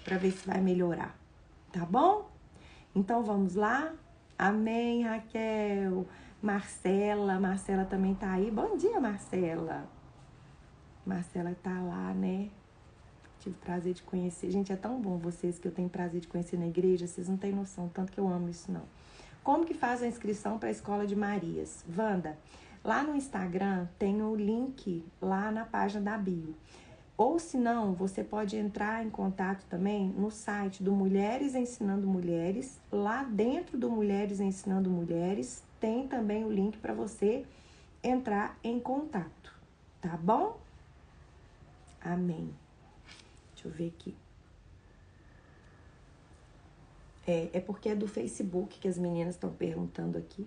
para ver se vai melhorar, tá bom? Então vamos lá. Amém, Raquel. Marcela também tá aí. Bom dia, Marcela. Marcela tá lá, né? Tive prazer de conhecer. Gente, é tão bom vocês que eu tenho prazer de conhecer na igreja. Vocês não têm noção, tanto que eu amo isso, não. Como que faz a inscrição para a Escola de Marias? Wanda, lá no Instagram tem o link lá na página da bio. Ou se não, você pode entrar em contato também no site do Mulheres Ensinando Mulheres. Lá dentro do Mulheres Ensinando Mulheres tem também o link para você entrar em contato, tá bom? Amém. Deixa eu ver aqui. É porque é do Facebook que as meninas estão perguntando aqui.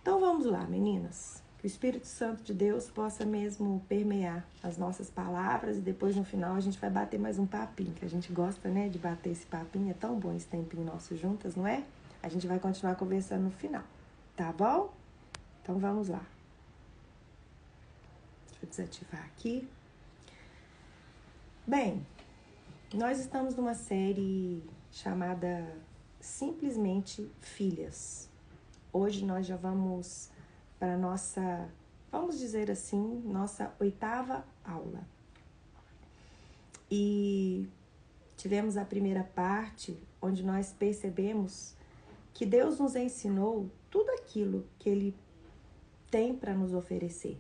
Então vamos lá, meninas. Que o Espírito Santo de Deus possa mesmo permear as nossas palavras e depois no final a gente vai bater mais um papinho, que a gente gosta, né, de bater esse papinho. É tão bom esse tempinho nosso juntas, não é? A gente vai continuar conversando no final, tá bom? Então vamos lá. Deixa eu desativar aqui. Bem, nós estamos numa série chamada Simplesmente Filhas. Hoje nós já vamos para nossa, vamos dizer assim, nossa 8ª aula. E tivemos a primeira parte, onde nós percebemos que Deus nos ensinou tudo aquilo que Ele tem para nos oferecer.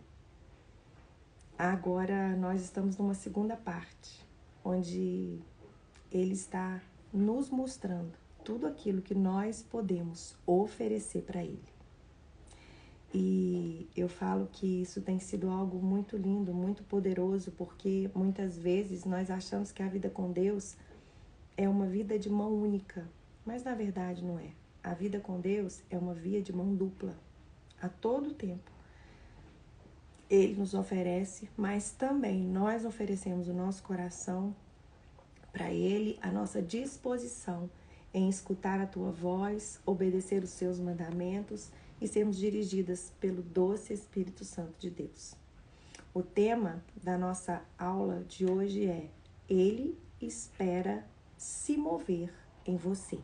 Agora nós estamos numa segunda parte, onde Ele está nos mostrando tudo aquilo que nós podemos oferecer para Ele. E eu falo que isso tem sido algo muito lindo, muito poderoso, porque muitas vezes nós achamos que a vida com Deus é uma vida de mão única, mas na verdade não é. A vida com Deus é uma via de mão dupla, a todo tempo. Ele nos oferece, mas também nós oferecemos o nosso coração para Ele, a nossa disposição em escutar a Tua voz, obedecer os Seus mandamentos e sermos dirigidas pelo doce Espírito Santo de Deus. O tema da nossa aula de hoje é: Ele espera se mover em você.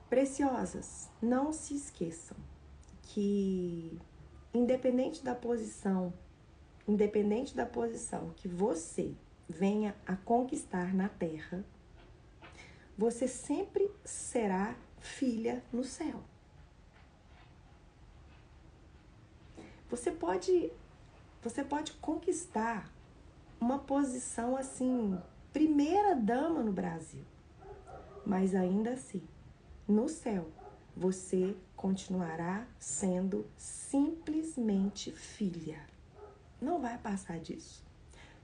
Preciosas, não se esqueçam que independente da posição que você venha a conquistar na terra, você sempre será filha no céu. Você pode conquistar uma posição assim, primeira dama no Brasil, mas ainda assim, no céu, você continuará sendo simplesmente filha. Não vai passar disso.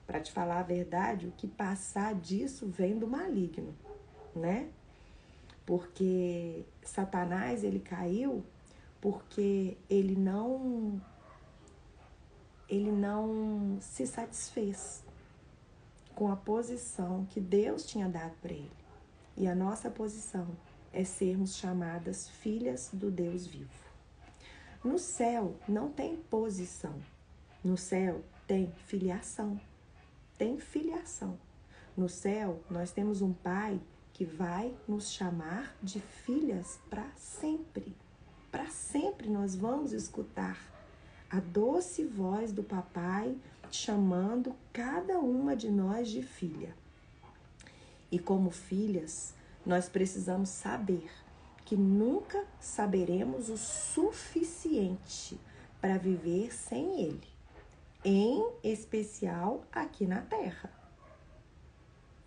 Para te falar a verdade, o que passar disso vem do maligno, né? Porque Satanás, ele caiu porque ele não se satisfez com a posição que Deus tinha dado para ele. E a nossa posição é sermos chamadas filhas do Deus vivo. No céu não tem posição. No céu tem filiação. Tem filiação. No céu nós temos um Pai que vai nos chamar de filhas para sempre. Para sempre nós vamos escutar a doce voz do papai chamando cada uma de nós de filha. E como filhas, nós precisamos saber que nunca saberemos o suficiente para viver sem Ele, em especial aqui na Terra.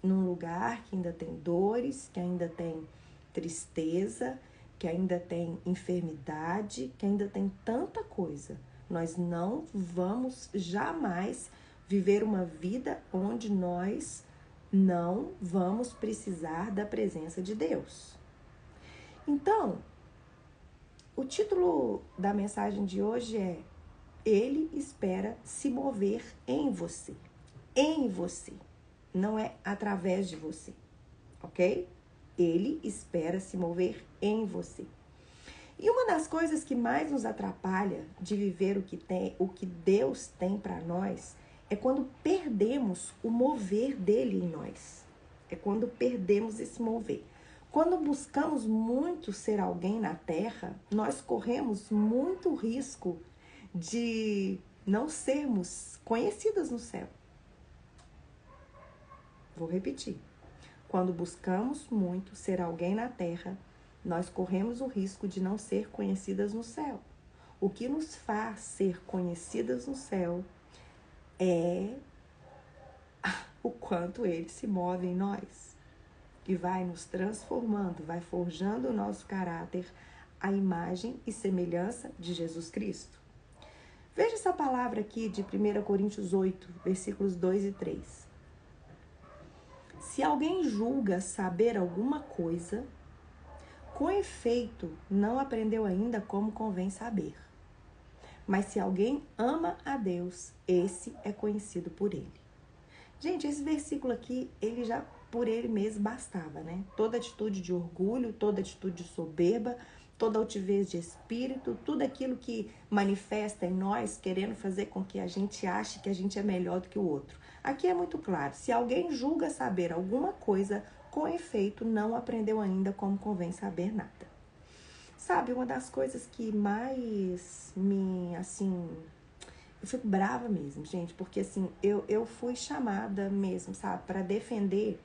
Num lugar que ainda tem dores, que ainda tem tristeza, que ainda tem enfermidade, que ainda tem tanta coisa. Nós não vamos jamais viver uma vida onde nós não vamos precisar da presença de Deus. Então, o título da mensagem de hoje é: Ele espera se mover em você. Em você. Não é através de você. Ok? Ele espera se mover em você. E uma das coisas que mais nos atrapalha de viver o que Deus tem para nós É quando perdemos o mover dele em nós. É quando perdemos esse mover. Quando buscamos muito ser alguém na terra, nós corremos muito risco de não sermos conhecidas no céu. Vou repetir. Quando buscamos muito ser alguém na terra, nós corremos o risco de não ser conhecidas no céu. O que nos faz ser conhecidas no céu é o quanto ele se move em nós e vai nos transformando, vai forjando o nosso caráter à imagem e semelhança de Jesus Cristo. Veja essa palavra aqui de 1 Coríntios 8, versículos 2 e 3. Se alguém julga saber alguma coisa, com efeito não aprendeu ainda como convém saber. Mas se alguém ama a Deus, esse é conhecido por ele. Gente, esse versículo aqui, ele já por ele mesmo bastava, né? Toda atitude de orgulho, toda atitude de soberba, toda altivez de espírito, tudo aquilo que manifesta em nós, querendo fazer com que a gente ache que a gente é melhor do que o outro. Aqui é muito claro, se alguém julga saber alguma coisa, com efeito não aprendeu ainda como convém saber nada. Sabe, uma das coisas que mais me, assim, eu fico brava mesmo, gente, porque assim, eu fui chamada mesmo, sabe, para defender.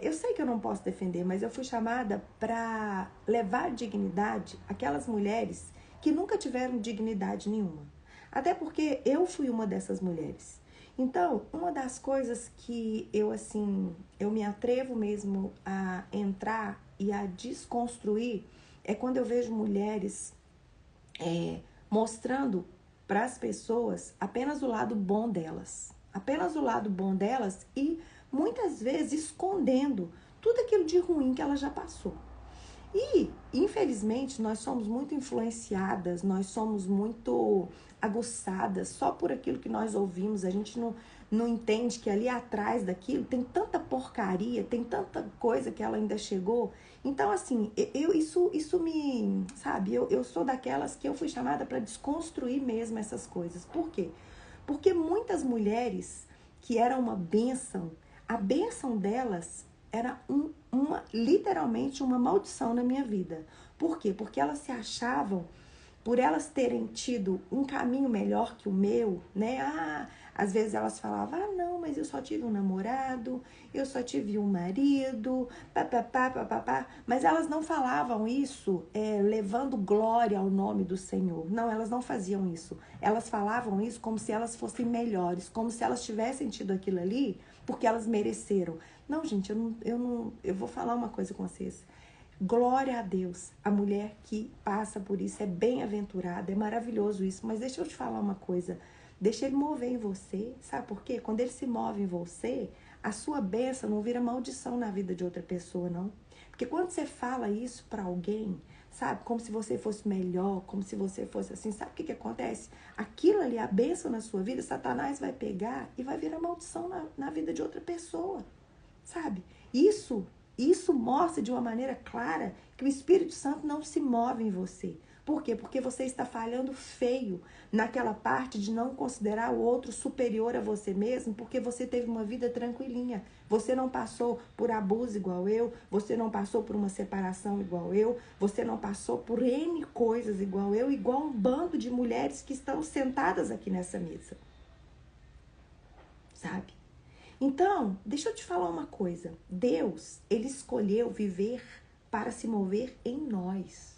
Eu sei que eu não posso defender, mas eu fui chamada para levar dignidade àquelas mulheres que nunca tiveram dignidade nenhuma. Até porque eu fui uma dessas mulheres. Então, uma das coisas que eu me atrevo mesmo a entrar e a desconstruir é quando eu vejo mulheres mostrando para as pessoas apenas o lado bom delas. Apenas o lado bom delas e muitas vezes escondendo tudo aquilo de ruim que ela já passou. E, infelizmente, nós somos muito influenciadas, nós somos muito aguçadas só por aquilo que nós ouvimos. A gente não entende que ali atrás daquilo tem tanta porcaria, tem tanta coisa que ela ainda chegou. Então, assim, isso me, sabe, eu sou daquelas que eu fui chamada para desconstruir mesmo essas coisas. Por quê? Porque muitas mulheres que eram uma bênção, a bênção delas era literalmente uma maldição na minha vida. Por quê? Porque elas se achavam, por elas terem tido um caminho melhor que o meu, né? Às vezes elas falavam, não, mas eu só tive um namorado, eu só tive um marido, papapá. Mas elas não falavam isso levando glória ao nome do Senhor. Não, elas não faziam isso. Elas falavam isso como se elas fossem melhores, como se elas tivessem tido aquilo ali porque elas mereceram. Não, gente, eu vou falar uma coisa com vocês. Glória a Deus, a mulher que passa por isso é bem-aventurada, é maravilhoso isso. Mas deixa eu te falar uma coisa, deixa ele mover em você, sabe por quê? Quando ele se move em você, a sua bênção não vira maldição na vida de outra pessoa, não. Porque quando você fala isso pra alguém, sabe, como se você fosse melhor, como se você fosse assim, sabe o que acontece? Aquilo ali, a bênção na sua vida, Satanás vai pegar e vai virar maldição na vida de outra pessoa, sabe? Isso mostra de uma maneira clara que o Espírito Santo não se move em você. Por quê? Porque você está falhando feio naquela parte de não considerar o outro superior a você mesmo, porque você teve uma vida tranquilinha. Você não passou por abuso igual eu, você não passou por uma separação igual eu, você não passou por N coisas igual eu, igual um bando de mulheres que estão sentadas aqui nessa mesa. Sabe? Então, deixa eu te falar uma coisa. Deus, ele escolheu viver para se mover em nós.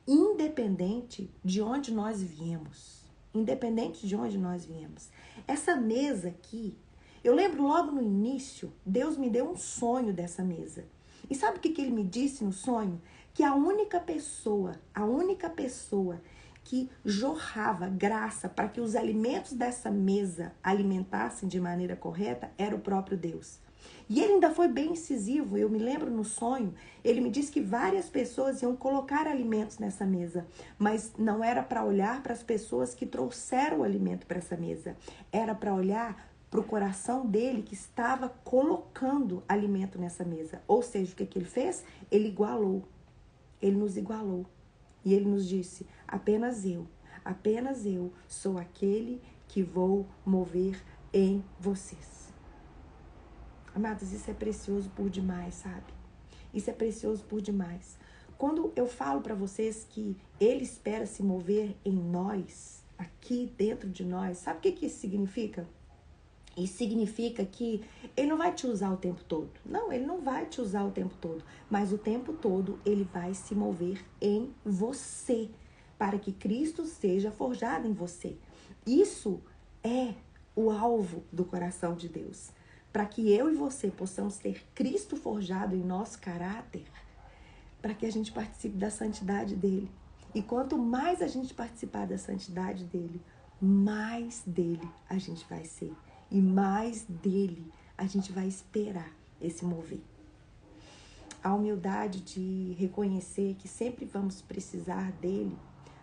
Independente de onde nós viemos. Independente de onde nós viemos. Essa mesa aqui, eu lembro logo no início, Deus me deu um sonho dessa mesa. E sabe o que ele me disse no sonho? Que a única pessoa que jorrava graça para que os alimentos dessa mesa alimentassem de maneira correta era o próprio Deus. E ele ainda foi bem incisivo, eu me lembro no sonho, ele me disse que várias pessoas iam colocar alimentos nessa mesa, mas não era para olhar para as pessoas que trouxeram o alimento para essa mesa, era para olhar para o coração dele que estava colocando alimento nessa mesa. Ou seja, o que ele fez? Ele nos igualou. E ele nos disse, apenas eu sou aquele que vou mover em vocês. Amados, isso é precioso por demais, sabe? Isso é precioso por demais. Quando eu falo para vocês que Ele espera se mover em nós, aqui dentro de nós, sabe o que isso significa? Isso significa que Ele não vai te usar o tempo todo. Não, Ele não vai te usar o tempo todo. Mas o tempo todo Ele vai se mover em você, para que Cristo seja forjado em você. Isso é o alvo do coração de Deus. Para que eu e você possamos ter Cristo forjado em nosso caráter, para que a gente participe da santidade dele. E quanto mais a gente participar da santidade dele, mais dele a gente vai ser. E mais dele a gente vai esperar esse mover. A humildade de reconhecer que sempre vamos precisar dele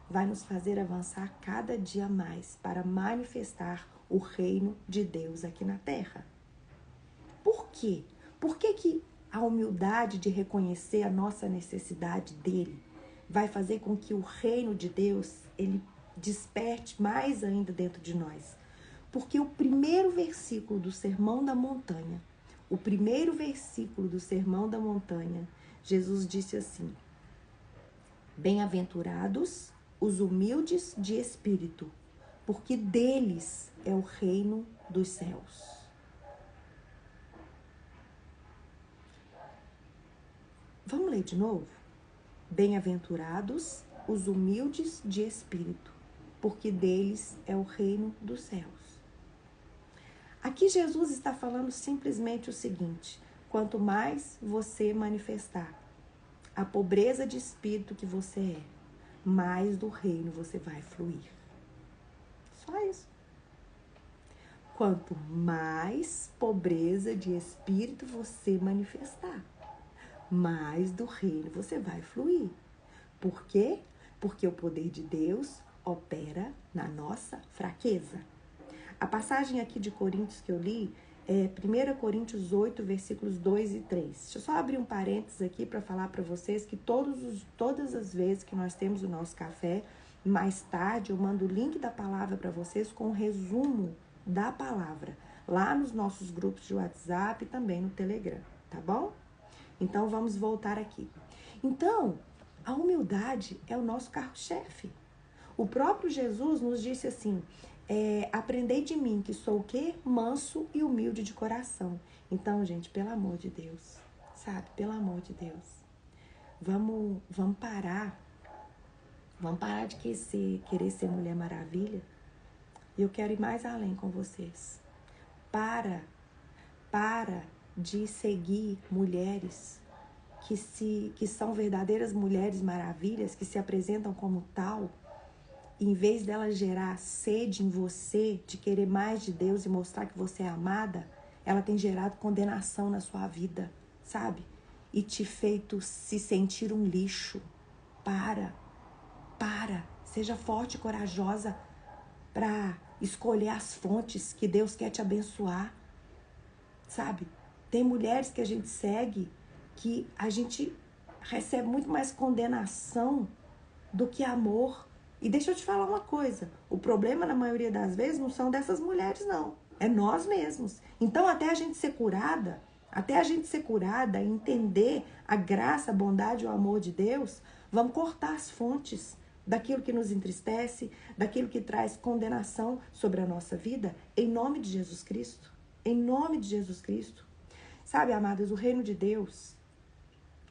vai nos fazer avançar cada dia mais para manifestar o reino de Deus aqui na terra. Por quê? Por que a humildade de reconhecer a nossa necessidade dele vai fazer com que o reino de Deus ele desperte mais ainda dentro de nós? Porque o primeiro versículo do Sermão da Montanha, Jesus disse assim: bem-aventurados os humildes de espírito, porque deles é o reino dos céus. Vamos ler de novo? Bem-aventurados os humildes de espírito, porque deles é o reino dos céus. Aqui Jesus está falando simplesmente o seguinte: quanto mais você manifestar a pobreza de espírito que você é, mais do reino você vai fluir. Só isso. Quanto mais pobreza de espírito você manifestar, mais do reino você vai fluir. Por quê? Porque o poder de Deus opera na nossa fraqueza. A passagem aqui de Coríntios que eu li é 1 Coríntios 8, versículos 2 e 3. Deixa eu só abrir um parênteses aqui para falar para vocês que todas as vezes que nós temos o nosso café, mais tarde eu mando o link da palavra para vocês com um resumo da palavra, lá nos nossos grupos de WhatsApp e também no Telegram, tá bom? Então, vamos voltar aqui. Então, a humildade é o nosso carro-chefe. O próprio Jesus nos disse assim: aprendei de mim, que sou o quê? Manso e humilde de coração. Então, gente, pelo amor de Deus, sabe? Pelo amor de Deus. Vamos parar. Vamos parar de querer ser Mulher Maravilha. E eu quero ir mais além com vocês. Para de seguir mulheres que são verdadeiras mulheres maravilhas, que se apresentam como tal, e em vez dela gerar sede em você, de querer mais de Deus e mostrar que você é amada, ela tem gerado condenação na sua vida, sabe? E te feito se sentir um lixo. Seja forte e corajosa para escolher as fontes que Deus quer te abençoar, sabe? Tem mulheres que a gente segue que a gente recebe muito mais condenação do que amor. E deixa eu te falar uma coisa, o problema na maioria das vezes não são dessas mulheres não, é nós mesmos. Então até a gente ser curada e entender a graça, a bondade e o amor de Deus, vamos cortar as fontes daquilo que nos entristece, daquilo que traz condenação sobre a nossa vida, em nome de Jesus Cristo. Em nome de Jesus Cristo. Sabe, amadas, o reino de Deus,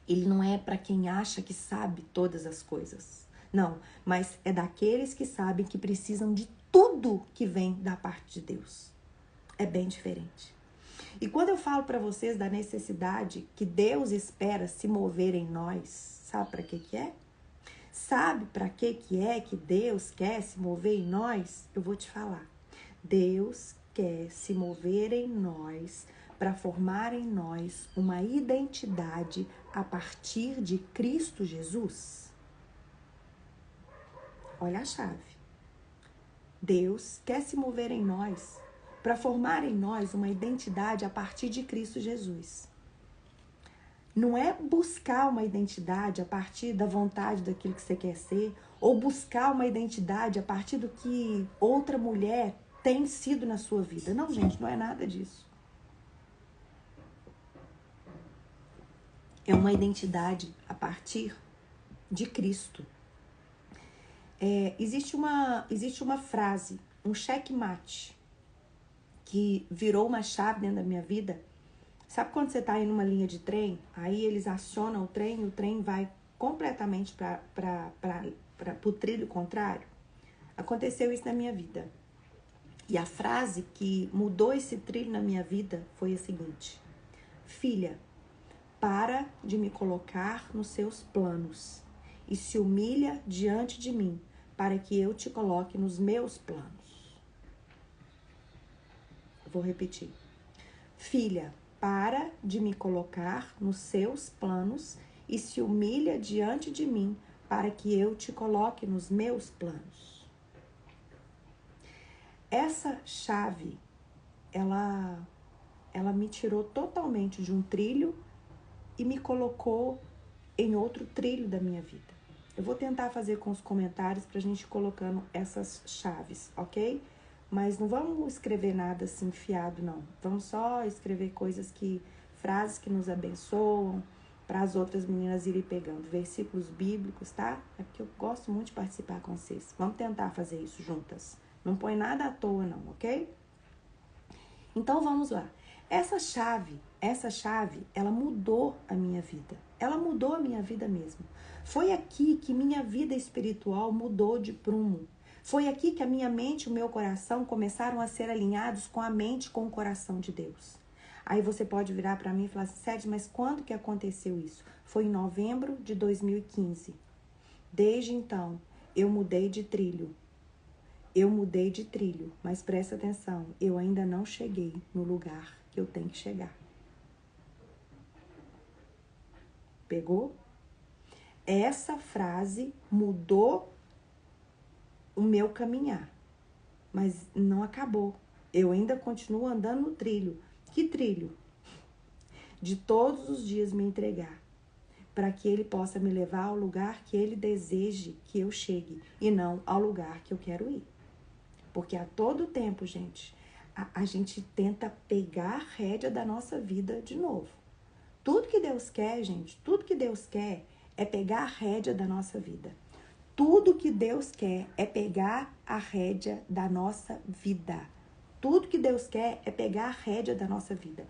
ele não é para quem acha que sabe todas as coisas. Não, mas é daqueles que sabem que precisam de tudo que vem da parte de Deus. É bem diferente. E quando eu falo para vocês da necessidade que Deus espera se mover em nós, sabe para que é? Sabe para que é que Deus quer se mover em nós? Eu vou te falar. Deus quer se mover em nós para formar em nós uma identidade a partir de Cristo Jesus. Olha a chave. Deus quer se mover em nós para formar em nós uma identidade a partir de Cristo Jesus. Não é buscar uma identidade a partir da vontade daquilo que você quer ser, ou buscar uma identidade a partir do que outra mulher tem sido na sua vida. Não, gente, não é nada disso. É uma identidade a partir de Cristo. Existe uma frase, um checkmate, que virou uma chave dentro da minha vida. Sabe quando você está em uma linha de trem, aí eles acionam o trem e o trem vai completamente para o trilho contrário? Aconteceu isso na minha vida. E a frase que mudou esse trilho na minha vida foi a seguinte: filha, para de me colocar nos seus planos e se humilha diante de mim para que eu te coloque nos meus planos. Vou repetir. Filha, para de me colocar nos seus planos e se humilha diante de mim para que eu te coloque nos meus planos. Essa chave, ela me tirou totalmente de um trilho e me colocou em outro trilho da minha vida. Eu vou tentar fazer com os comentários pra gente ir colocando essas chaves, ok? Mas não vamos escrever nada assim enfiado, não. Vamos só escrever frases que nos abençoam, para as outras meninas irem pegando versículos bíblicos, tá? É porque eu gosto muito de participar com vocês. Vamos tentar fazer isso juntas. Não põe nada à toa, não, ok? Então, vamos lá. Essa chave, ela mudou a minha vida. Ela mudou a minha vida mesmo. Foi aqui que minha vida espiritual mudou de prumo. Foi aqui que a minha mente e o meu coração começaram a ser alinhados com a mente e com o coração de Deus. Aí você pode virar para mim e falar assim, Sérgio, mas quando que aconteceu isso? Foi em novembro de 2015. Desde então, eu mudei de trilho. Mas presta atenção, eu ainda não cheguei no lugar que eu tenho que chegar. Pegou? Essa frase mudou o meu caminhar, mas não acabou. Eu ainda continuo andando no trilho. Que trilho? De todos os dias me entregar, para que ele possa me levar ao lugar que ele deseje que eu chegue, e não ao lugar que eu quero ir. Porque a todo tempo, gente, a gente tenta pegar a rédea da nossa vida de novo. Tudo que Deus quer, gente, tudo que Deus quer é pegar a rédea da nossa vida. Tudo que Deus quer é pegar a rédea da nossa vida. Tudo que Deus quer é pegar a rédea da nossa vida.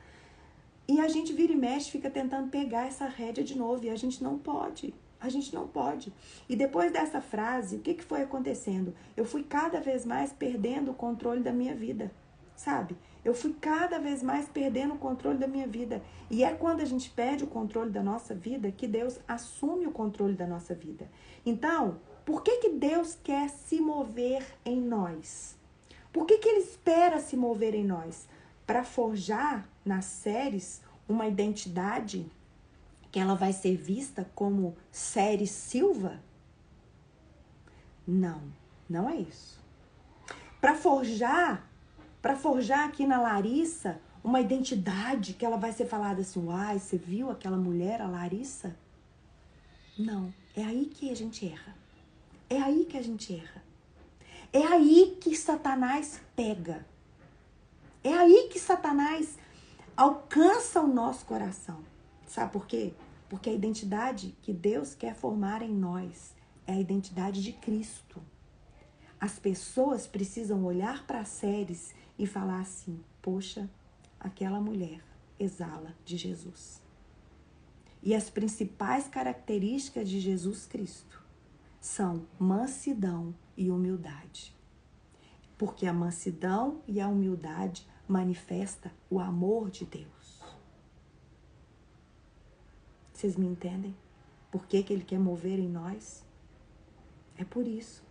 E a gente vira e mexe, fica tentando pegar essa rédea de novo e a gente não pode. A gente não pode. E depois dessa frase, o que foi acontecendo? Eu fui cada vez mais perdendo o controle da minha vida, sabe? Eu fui cada vez mais perdendo o controle da minha vida. E é quando a gente perde o controle da nossa vida que Deus assume o controle da nossa vida. Então, por que Deus quer se mover em nós? Por que Ele espera se mover em nós? Para forjar nas séries uma identidade que ela vai ser vista como Série Silva? Não, não é isso. Para forjar aqui na Larissa uma identidade que ela vai ser falada assim, uai, você viu aquela mulher, a Larissa? Não, é aí que a gente erra. É aí que a gente erra. É aí que Satanás pega. É aí que Satanás alcança o nosso coração. Sabe por quê? Porque a identidade que Deus quer formar em nós é a identidade de Cristo. As pessoas precisam olhar para as séries e falar assim, poxa, aquela mulher exala de Jesus. E as principais características de Jesus Cristo são mansidão e humildade. Porque a mansidão e a humildade manifesta o amor de Deus. Vocês me entendem? Por que Ele quer mover em nós? É por isso.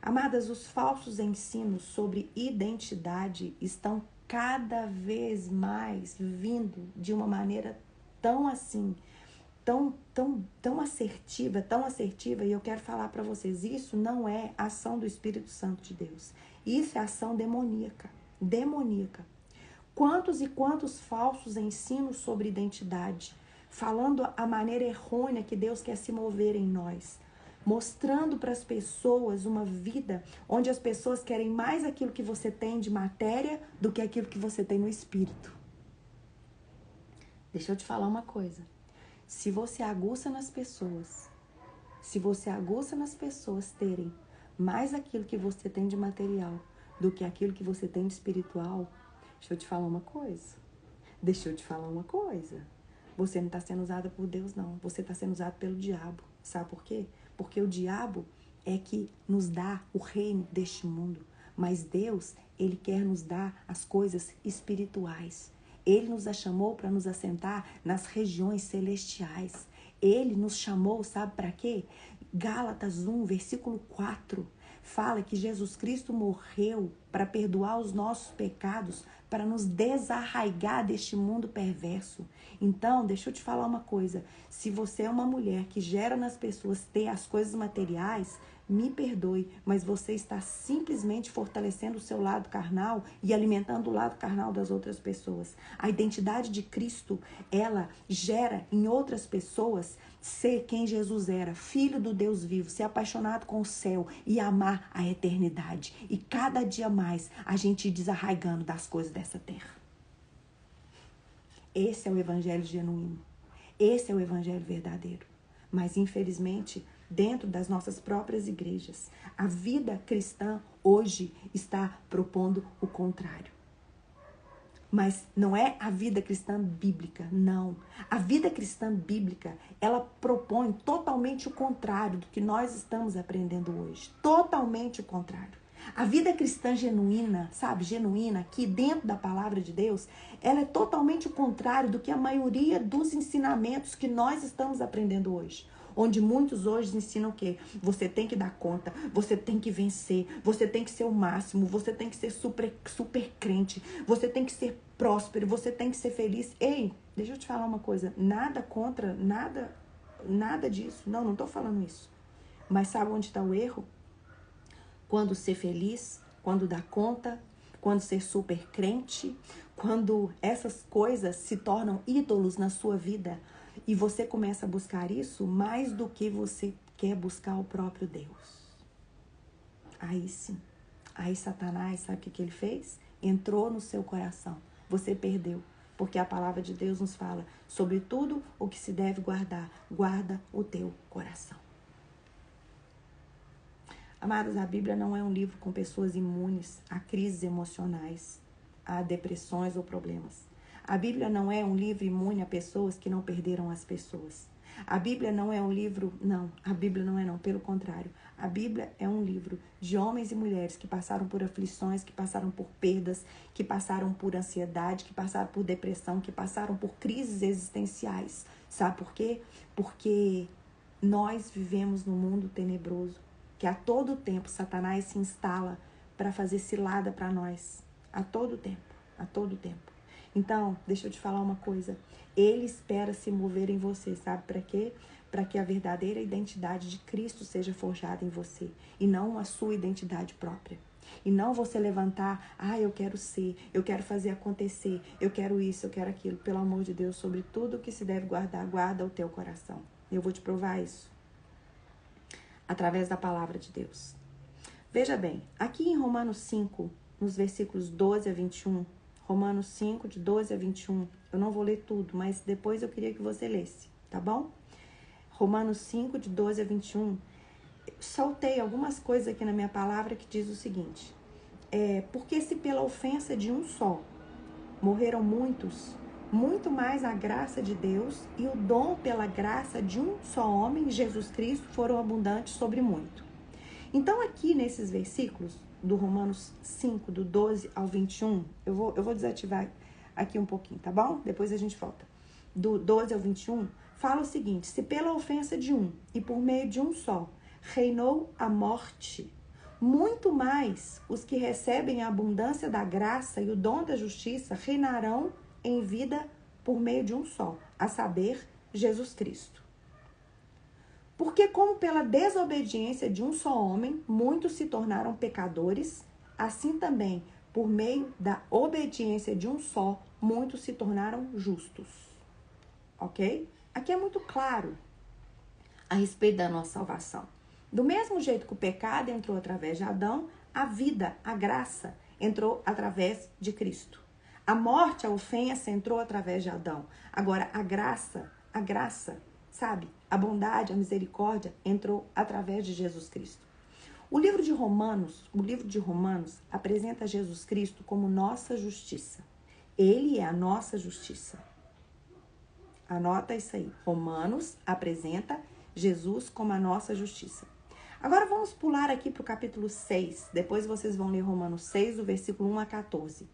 Amadas, os falsos ensinos sobre identidade estão cada vez mais vindo de uma maneira tão assim, tão assertiva, e eu quero falar para vocês, isso não é ação do Espírito Santo de Deus. Isso é ação demoníaca. Quantos e quantos falsos ensinos sobre identidade, falando a maneira errônea que Deus quer se mover em nós. mostrando para as pessoas uma vida onde as pessoas querem mais aquilo que você tem de matéria do que aquilo que você tem no espírito. Deixa eu te falar uma coisa. Se você aguça nas pessoas terem mais aquilo que você tem de material do que aquilo que você tem de espiritual, deixa eu te falar uma coisa. Você não está sendo usada por Deus, não. Você está sendo usado pelo diabo. Sabe por quê? Porque o diabo é que nos dá o reino deste mundo. Mas Deus, Ele quer nos dar as coisas espirituais. Ele nos chamou para nos assentar nas regiões celestiais. Ele nos chamou, sabe para quê? Gálatas 1, versículo 4, fala que Jesus Cristo morreu para perdoar os nossos pecados, para nos desarraigar deste mundo perverso. Então, deixa eu te falar uma coisa. Se você é uma mulher que gera nas pessoas ter as coisas materiais, me perdoe, mas você está simplesmente fortalecendo o seu lado carnal e alimentando o lado carnal das outras pessoas. A identidade de Cristo, ela gera em outras pessoas ser quem Jesus era, filho do Deus vivo, ser apaixonado com o céu e amar a eternidade. E cada dia mais a gente ir desarraigando das coisas dessa terra. Esse é o evangelho genuíno. Esse é o evangelho verdadeiro. Mas, infelizmente, dentro das nossas próprias igrejas, a vida cristã hoje está propondo o contrário. Mas não é a vida cristã bíblica, não. A vida cristã bíblica, ela propõe totalmente o contrário do que nós estamos aprendendo hoje. Totalmente o contrário. A vida cristã genuína, sabe, genuína, aqui dentro da palavra de Deus, ela é totalmente o contrário do que a maioria dos ensinamentos que nós estamos aprendendo hoje. Onde muitos hoje ensinam o quê? Você tem que dar conta, você tem que vencer, você tem que ser o máximo, você tem que ser super crente, você tem que ser próspero, você tem que ser feliz. Ei, deixa eu te falar uma coisa, nada contra, nada disso. Não tô falando isso. Mas sabe onde está o erro? Quando ser feliz, quando dar conta, quando ser super crente, quando essas coisas se tornam ídolos na sua vida e você começa a buscar isso mais do que você quer buscar o próprio Deus. Aí sim, aí Satanás, sabe o que ele fez? Entrou no seu coração, você perdeu. Porque a palavra de Deus nos fala sobre tudo o que se deve guardar, guarda o teu coração. Amados, a Bíblia não é um livro com pessoas imunes a crises emocionais, a depressões ou problemas. A Bíblia não é um livro imune a pessoas que não perderam as pessoas. A Bíblia não é um livro, pelo contrário. A Bíblia é um livro de homens e mulheres que passaram por aflições, que passaram por perdas, que passaram por ansiedade, que passaram por depressão, que passaram por crises existenciais. Sabe por quê? Porque nós vivemos num mundo tenebroso, que a todo tempo Satanás se instala para fazer cilada para nós. A todo tempo. Então, deixa eu te falar uma coisa. Ele espera se mover em você, sabe para quê? Para que a verdadeira identidade de Cristo seja forjada em você e não a sua identidade própria. E não você levantar, eu quero ser, eu quero fazer acontecer, eu quero isso, eu quero aquilo. Pelo amor de Deus, sobre tudo que se deve guardar, guarda o teu coração. Eu vou te provar isso através da palavra de Deus. Veja bem, aqui em Romanos 5, nos versículos 12 a 21, Romanos 5, de 12 a 21, eu não vou ler tudo, mas depois eu queria que você lesse, tá bom? Romanos 5, de 12 a 21, soltei algumas coisas aqui na minha palavra que diz o seguinte, porque se pela ofensa de um só morreram muitos, muito mais a graça de Deus e o dom pela graça de um só homem, Jesus Cristo, foram abundantes sobre muito. Então aqui nesses versículos do Romanos 5, do 12 ao 21, eu vou desativar aqui um pouquinho, tá bom? Depois a gente volta. Do 12 ao 21, fala o seguinte, se pela ofensa de um e por meio de um só reinou a morte, muito mais os que recebem a abundância da graça e o dom da justiça reinarão em vida por meio de um só, a saber, Jesus Cristo. Porque como pela desobediência de um só homem, muitos se tornaram pecadores, assim também, por meio da obediência de um só, muitos se tornaram justos. Ok? Aqui é muito claro a respeito da nossa salvação. Do mesmo jeito que o pecado entrou através de Adão, a vida, a graça, entrou através de Cristo. A morte, a ofensa entrou através de Adão. Agora, a graça, sabe? A bondade, a misericórdia entrou através de Jesus Cristo. O livro de Romanos apresenta Jesus Cristo como nossa justiça. Ele é a nossa justiça. Anota isso aí. Romanos apresenta Jesus como a nossa justiça. Agora vamos pular aqui para o capítulo 6. Depois vocês vão ler Romanos 6, do versículo 1 a 14.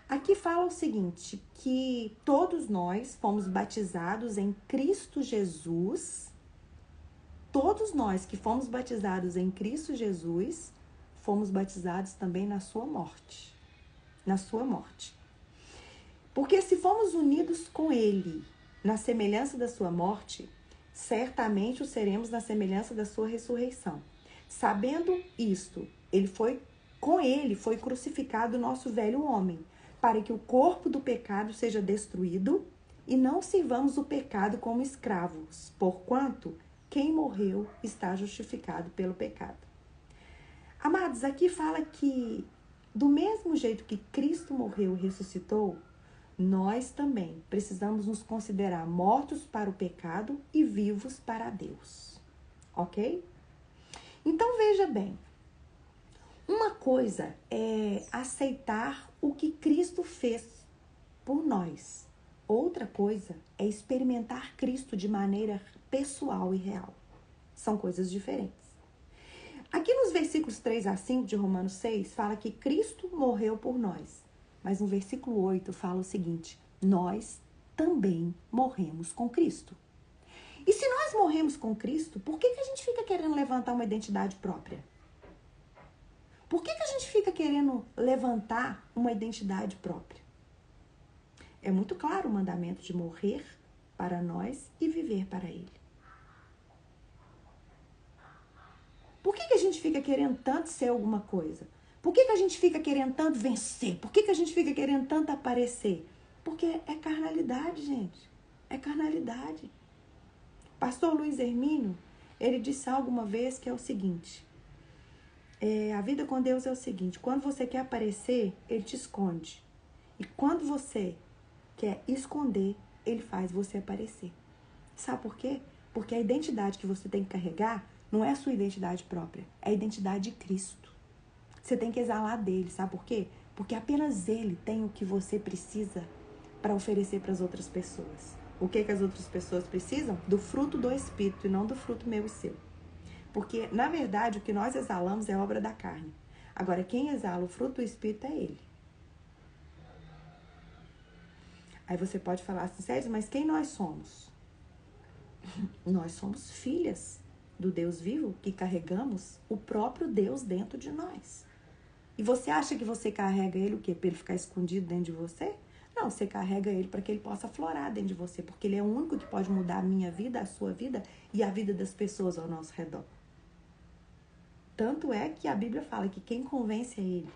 Aqui fala o seguinte, que todos nós fomos batizados em Cristo Jesus. Todos nós que fomos batizados em Cristo Jesus, fomos batizados também na sua morte. Na sua morte. Porque se fomos unidos com Ele na semelhança da sua morte, certamente o seremos na semelhança da sua ressurreição. Sabendo isto, com ele foi crucificado o nosso velho homem, para que o corpo do pecado seja destruído e não sirvamos o pecado como escravos, porquanto quem morreu está justificado pelo pecado. Amados, aqui fala que do mesmo jeito que Cristo morreu e ressuscitou, nós também precisamos nos considerar mortos para o pecado e vivos para Deus. Ok? Então veja bem, uma coisa é aceitar o que Cristo fez por nós. Outra coisa é experimentar Cristo de maneira pessoal e real. São coisas diferentes. Aqui nos versículos 3 a 5 de Romanos 6, fala que Cristo morreu por nós. Mas no versículo 8 fala o seguinte, nós também morremos com Cristo. E se nós morremos com Cristo, por que a gente fica querendo levantar uma identidade própria? Por que a gente fica querendo levantar uma identidade própria? É muito claro o mandamento de morrer para nós e viver para Ele. Por que a gente fica querendo tanto ser alguma coisa? Por que a gente fica querendo tanto vencer? Por que a gente fica querendo tanto aparecer? Porque é carnalidade, gente. É carnalidade. Pastor Luiz Hermínio, ele disse algo uma vez que é o seguinte. A vida com Deus é o seguinte. Quando você quer aparecer, Ele te esconde. E quando você quer esconder, Ele faz você aparecer. Sabe por quê? Porque a identidade que você tem que carregar não é a sua identidade própria. É a identidade de Cristo. Você tem que exalar dele. Sabe por quê? Porque apenas Ele tem o que você precisa para oferecer para as outras pessoas. O que as outras pessoas precisam? Do fruto do Espírito e não do fruto meu e seu. Porque, na verdade, o que nós exalamos é obra da carne. Agora, quem exala o fruto do Espírito é Ele. Aí você pode falar assim, Sérgio, mas quem nós somos? Nós somos filhas do Deus vivo que carregamos o próprio Deus dentro de nós. E você acha que você carrega Ele o quê? Para Ele ficar escondido dentro de você? Não, você carrega Ele para que Ele possa aflorar dentro de você, porque Ele é o único que pode mudar a minha vida, a sua vida e a vida das pessoas ao nosso redor. Tanto é que a Bíblia fala que quem convence é Ele,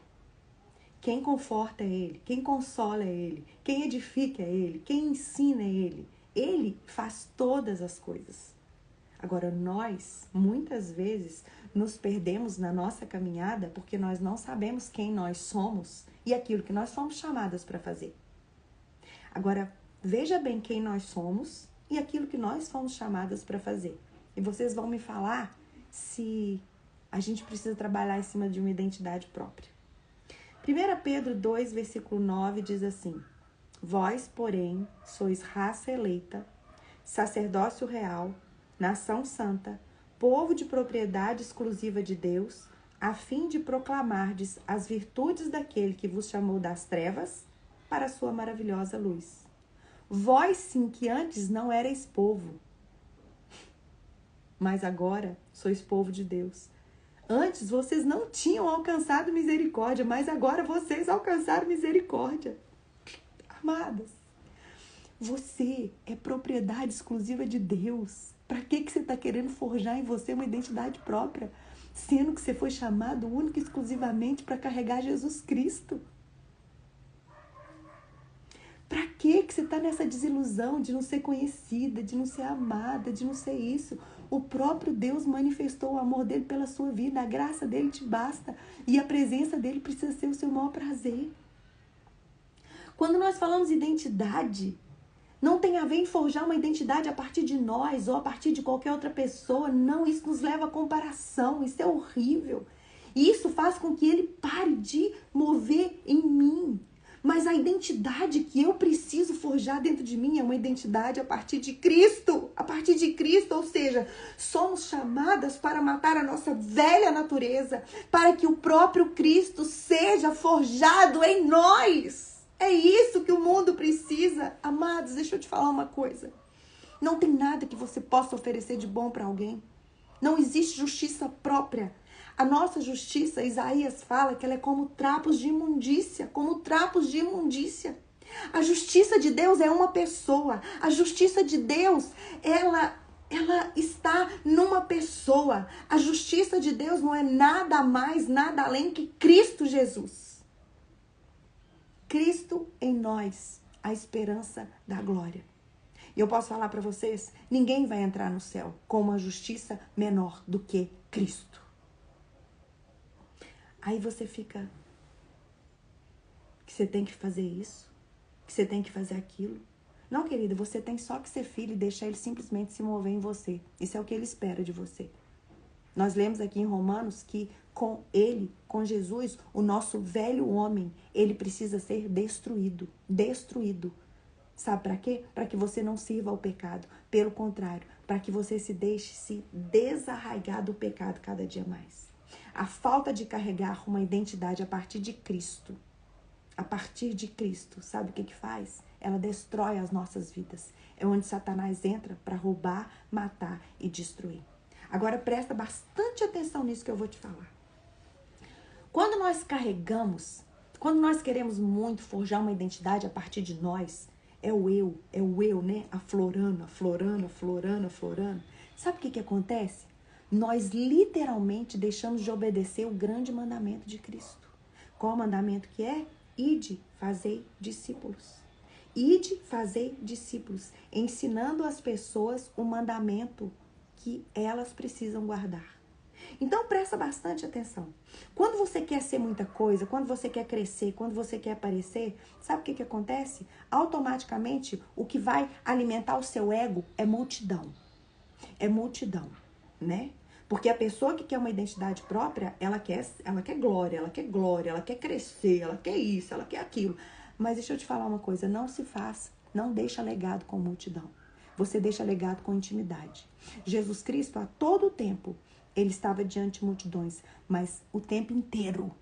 quem conforta é Ele, quem consola é Ele, quem edifica é Ele, quem ensina é Ele. Ele faz todas as coisas. Agora, nós, muitas vezes, nos perdemos na nossa caminhada porque nós não sabemos quem nós somos e aquilo que nós fomos chamadas para fazer. Agora, veja bem quem nós somos e aquilo que nós fomos chamadas para fazer. E vocês vão me falar se a gente precisa trabalhar em cima de uma identidade própria. 1 Pedro 2, versículo 9 diz assim, vós, porém, sois raça eleita, sacerdócio real, nação santa, povo de propriedade exclusiva de Deus, a fim de proclamardes as virtudes daquele que vos chamou das trevas para a sua maravilhosa luz. Vós sim que antes não erais povo, mas agora sois povo de Deus. Antes vocês não tinham alcançado misericórdia, mas agora vocês alcançaram misericórdia. Amadas, você é propriedade exclusiva de Deus. Para que você está querendo forjar em você uma identidade própria? Sendo que você foi chamado único e exclusivamente para carregar Jesus Cristo. Para que você está nessa desilusão de não ser conhecida, de não ser amada, de não ser isso? O próprio Deus manifestou o amor dele pela sua vida, a graça dele te basta e a presença dele precisa ser o seu maior prazer. Quando nós falamos identidade, não tem a ver em forjar uma identidade a partir de nós ou a partir de qualquer outra pessoa. Não, isso nos leva a comparação, isso é horrível. E isso faz com que ele pare de mover em mim. Mas a identidade que eu preciso forjar dentro de mim é uma identidade a partir de Cristo. A partir de Cristo, ou seja, somos chamadas para matar a nossa velha natureza, para que o próprio Cristo seja forjado em nós. É isso que o mundo precisa. Amados, deixa eu te falar uma coisa. Não tem nada que você possa oferecer de bom para alguém. Não existe justiça própria. A nossa justiça, Isaías fala que ela é como trapos de imundícia, como trapos de imundícia. A justiça de Deus é uma pessoa. A justiça de Deus, ela está numa pessoa. A justiça de Deus não é nada mais, nada além que Cristo Jesus. Cristo em nós, a esperança da glória. E eu posso falar para vocês, ninguém vai entrar no céu com uma justiça menor do que Cristo. Aí você fica, que você tem que fazer isso, que você tem que fazer aquilo. Não, querida, você tem só que ser filho e deixar ele simplesmente se mover em você. Isso é o que ele espera de você. Nós lemos aqui em Romanos que com ele, com Jesus, o nosso velho homem, ele precisa ser destruído. Destruído. Sabe para quê? Para que você não sirva ao pecado. Pelo contrário, para que você se deixe se desarraigar do pecado cada dia mais. A falta de carregar uma identidade a partir de Cristo, sabe o que faz? Ela destrói as nossas vidas. É onde Satanás entra para roubar, matar e destruir. Agora presta bastante atenção nisso que eu vou te falar. Quando nós queremos muito forjar uma identidade a partir de nós, é o eu, né? Aflorando. Sabe o que acontece? Nós literalmente deixamos de obedecer o grande mandamento de Cristo. Qual o mandamento que é? Ide, fazei discípulos. Ide, fazei discípulos, ensinando as pessoas o mandamento que elas precisam guardar. Então presta bastante atenção. Quando você quer ser muita coisa, quando você quer crescer, quando você quer aparecer, sabe o que acontece? Automaticamente o que vai alimentar o seu ego é multidão. É multidão, né? Porque a pessoa que quer uma identidade própria, ela quer glória, ela quer crescer, ela quer isso, ela quer aquilo. Mas deixa eu te falar uma coisa, não deixa legado com multidão. Você deixa legado com intimidade. Jesus Cristo, a todo tempo, ele estava diante de multidões, mas o tempo inteiro,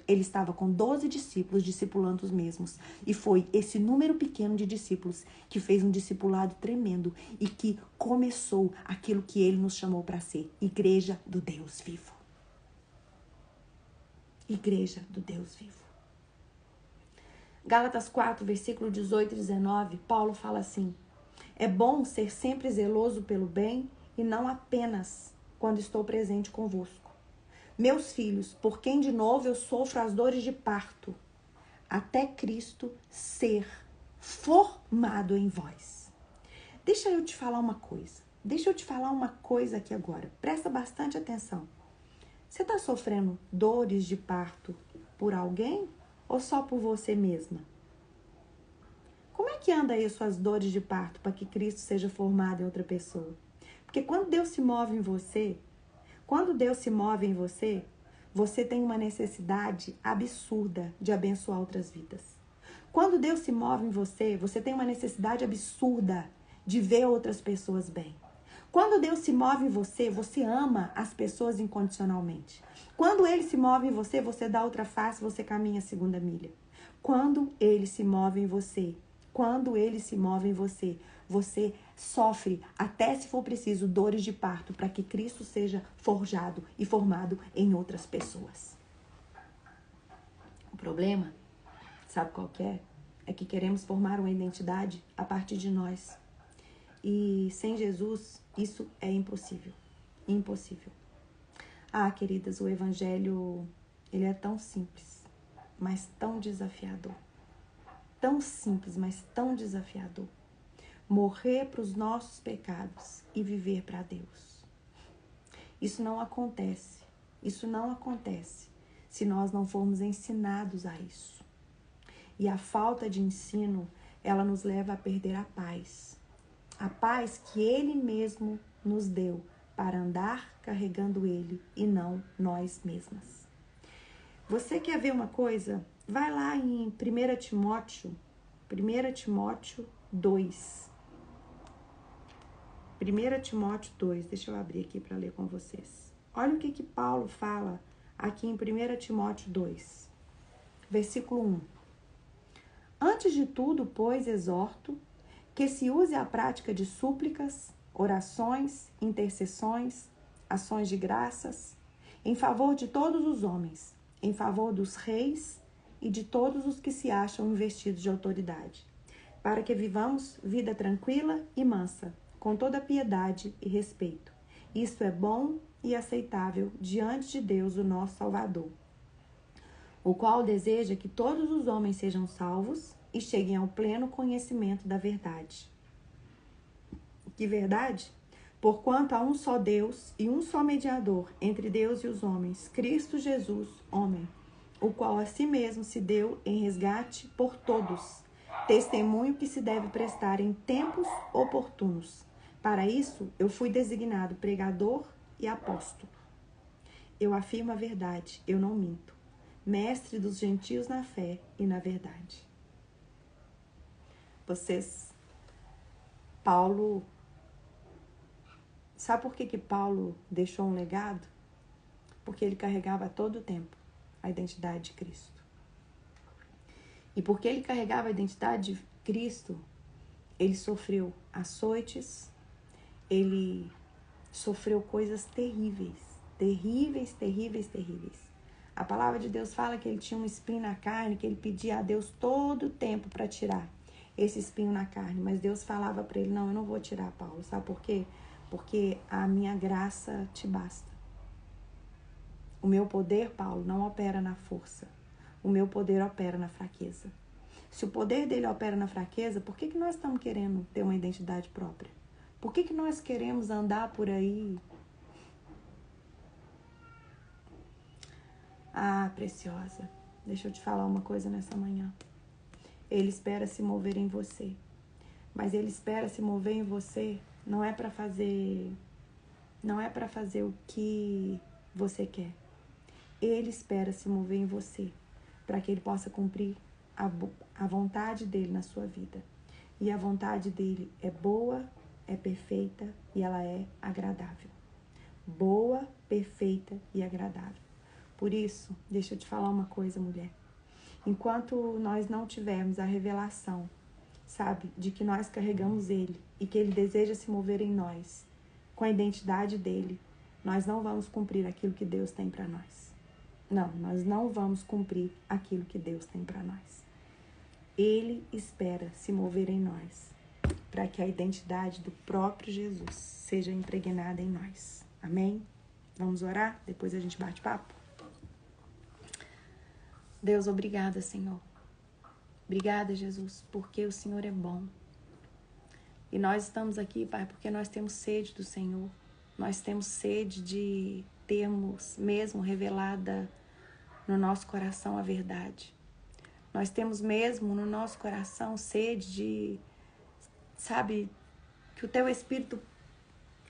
ele estava com 12 discípulos, discipulando os mesmos. E foi esse número pequeno de discípulos que fez um discipulado tremendo e que começou aquilo que ele nos chamou para ser, Igreja do Deus vivo. Igreja do Deus vivo. Gálatas 4, versículo 18 e 19, Paulo fala assim: é bom ser sempre zeloso pelo bem e não apenas quando estou presente convosco. Meus filhos, por quem de novo eu sofro as dores de parto, até Cristo ser formado em vós. Deixa eu te falar uma coisa aqui agora. Presta bastante atenção. Você está sofrendo dores de parto por alguém ou só por você mesma? Como é que anda aí suas dores de parto para que Cristo seja formado em outra pessoa? Porque quando Deus se move em você, você tem uma necessidade absurda de abençoar outras vidas. Quando Deus se move em você, você tem uma necessidade absurda de ver outras pessoas bem. Quando Deus se move em você, você ama as pessoas incondicionalmente. Quando Ele se move em você, você dá outra face, você caminha a segunda milha. Quando Ele se move em você, você sofre, até se for preciso, dores de parto para que Cristo seja forjado e formado em outras pessoas. O problema, sabe qual que é? É que queremos formar uma identidade a partir de nós. E sem Jesus, isso é impossível. Impossível. Ah, queridas, o evangelho, ele é tão simples, mas tão desafiador. tão simples, mas tão desafiador. Morrer para os nossos pecados e viver para Deus. Isso não acontece. Isso não acontece se nós não formos ensinados a isso. E a falta de ensino, ela nos leva a perder a paz. A paz que Ele mesmo nos deu para andar carregando Ele e não nós mesmas. Você quer ver uma coisa? Vai lá em 1 Timóteo 2. 1 Timóteo 2, deixa eu abrir aqui para ler com vocês. Olha o que Paulo fala aqui em 1 Timóteo 2, versículo 1. Antes de tudo, pois, exorto que se use a prática de súplicas, orações, intercessões, ações de graças, em favor de todos os homens, em favor dos reis e de todos os que se acham investidos de autoridade, para que vivamos vida tranquila e mansa, com toda piedade e respeito. Isto é bom e aceitável diante de Deus, o nosso Salvador, o qual deseja que todos os homens sejam salvos e cheguem ao pleno conhecimento da verdade. Que verdade? Porquanto há um só Deus e um só mediador entre Deus e os homens, Cristo Jesus, homem, o qual a si mesmo se deu em resgate por todos, testemunho que se deve prestar em tempos oportunos. Para isso, eu fui designado pregador e apóstolo. Eu afirmo a verdade, eu não minto. Mestre dos gentios na fé e na verdade. Paulo, sabe por que Paulo deixou um legado? Porque ele carregava todo o tempo a identidade de Cristo. E porque ele carregava a identidade de Cristo, ele sofreu açoites, ele sofreu coisas terríveis. A palavra de Deus fala que ele tinha um espinho na carne, que ele pedia a Deus todo o tempo para tirar esse espinho na carne. Mas Deus falava para ele, não, eu não vou tirar, Paulo. Sabe por quê? Porque a minha graça te basta. O meu poder, Paulo, não opera na força. O meu poder opera na fraqueza. Se o poder dele opera na fraqueza, por que nós estamos querendo ter uma identidade própria? Por que nós queremos andar por aí? Ah, preciosa, deixa eu te falar uma coisa nessa manhã. Ele espera se mover em você. Mas ele espera se mover em você não é para fazer o que você quer. Ele espera se mover em você para que ele possa cumprir a vontade dele na sua vida. E a vontade dele é boa, é perfeita e ela é agradável. Boa, perfeita e agradável. Por isso, deixa eu te falar uma coisa, mulher. Enquanto nós não tivermos a revelação, sabe, de que nós carregamos ele e que ele deseja se mover em nós, com a identidade dele, nós não vamos cumprir aquilo que Deus tem para nós. Não, nós não vamos cumprir aquilo que Deus tem para nós. Ele espera se mover em nós, para que a identidade do próprio Jesus seja impregnada em nós. Amém? Vamos orar? Depois a gente bate papo? Deus, obrigada, Senhor. Obrigada, Jesus, porque o Senhor é bom. E nós estamos aqui, Pai, porque nós temos sede do Senhor. Nós temos sede de termos mesmo revelada no nosso coração a verdade. Nós temos mesmo no nosso coração sede de, sabe, que o Teu Espírito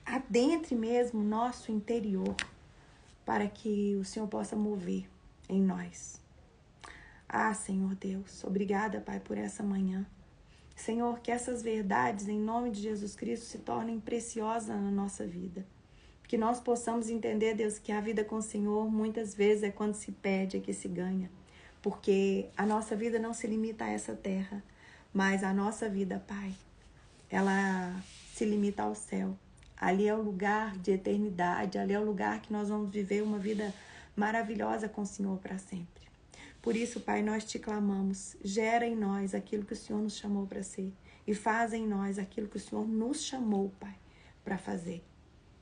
adentre mesmo o nosso interior para que o Senhor possa mover em nós. Ah, Senhor Deus, obrigada, Pai, por essa manhã. Senhor, que essas verdades, em nome de Jesus Cristo, se tornem preciosas na nossa vida. Que nós possamos entender, Deus, que a vida com o Senhor, muitas vezes, é quando se perde, é que se ganha. Porque a nossa vida não se limita a essa terra, mas a nossa vida, Pai, ela se limita ao céu. Ali é o lugar de eternidade, ali é o lugar que nós vamos viver uma vida maravilhosa com o Senhor para sempre. Por isso, Pai, nós te clamamos, gera em nós aquilo que o Senhor nos chamou para ser e faz em nós aquilo que o Senhor nos chamou, Pai, para fazer.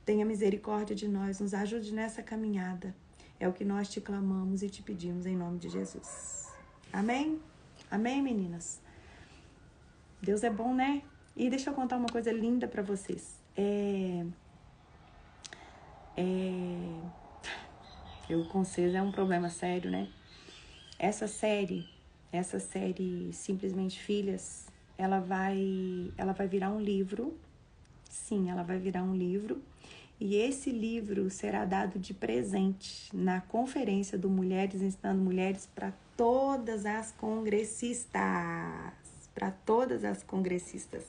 Tenha misericórdia de nós, nos ajude nessa caminhada. É o que nós te clamamos e te pedimos em nome de Jesus. Amém? Amém, meninas? Deus é bom, né? E deixa eu contar uma coisa linda pra vocês. Eu com vocês é um problema sério, né? Essa série Simplesmente Filhas, ela vai virar um livro. Sim, ela vai virar um livro. E esse livro será dado de presente na conferência do Mulheres Ensinando Mulheres para todas as congressistas. Para todas as congressistas.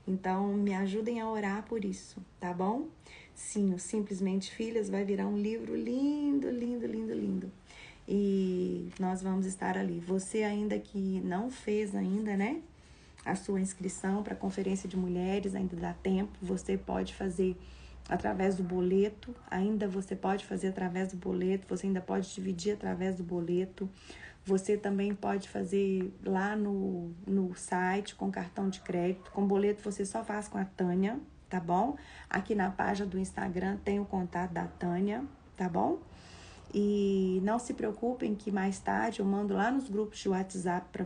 Então, me ajudem a orar por isso, tá bom? Sim, o Simplesmente Filhas vai virar um livro lindo, lindo, lindo, lindo. E nós vamos estar ali. Você ainda que não fez ainda, né? A sua inscrição para a Conferência de Mulheres, ainda dá tempo. Você pode fazer através do boleto, você ainda pode dividir através do boleto. Você também pode fazer lá no site com cartão de crédito. Com boleto você só faz com a Tânia, tá bom? Aqui na página do Instagram tem o contato da Tânia, tá bom? E não se preocupem que mais tarde eu mando lá nos grupos de WhatsApp para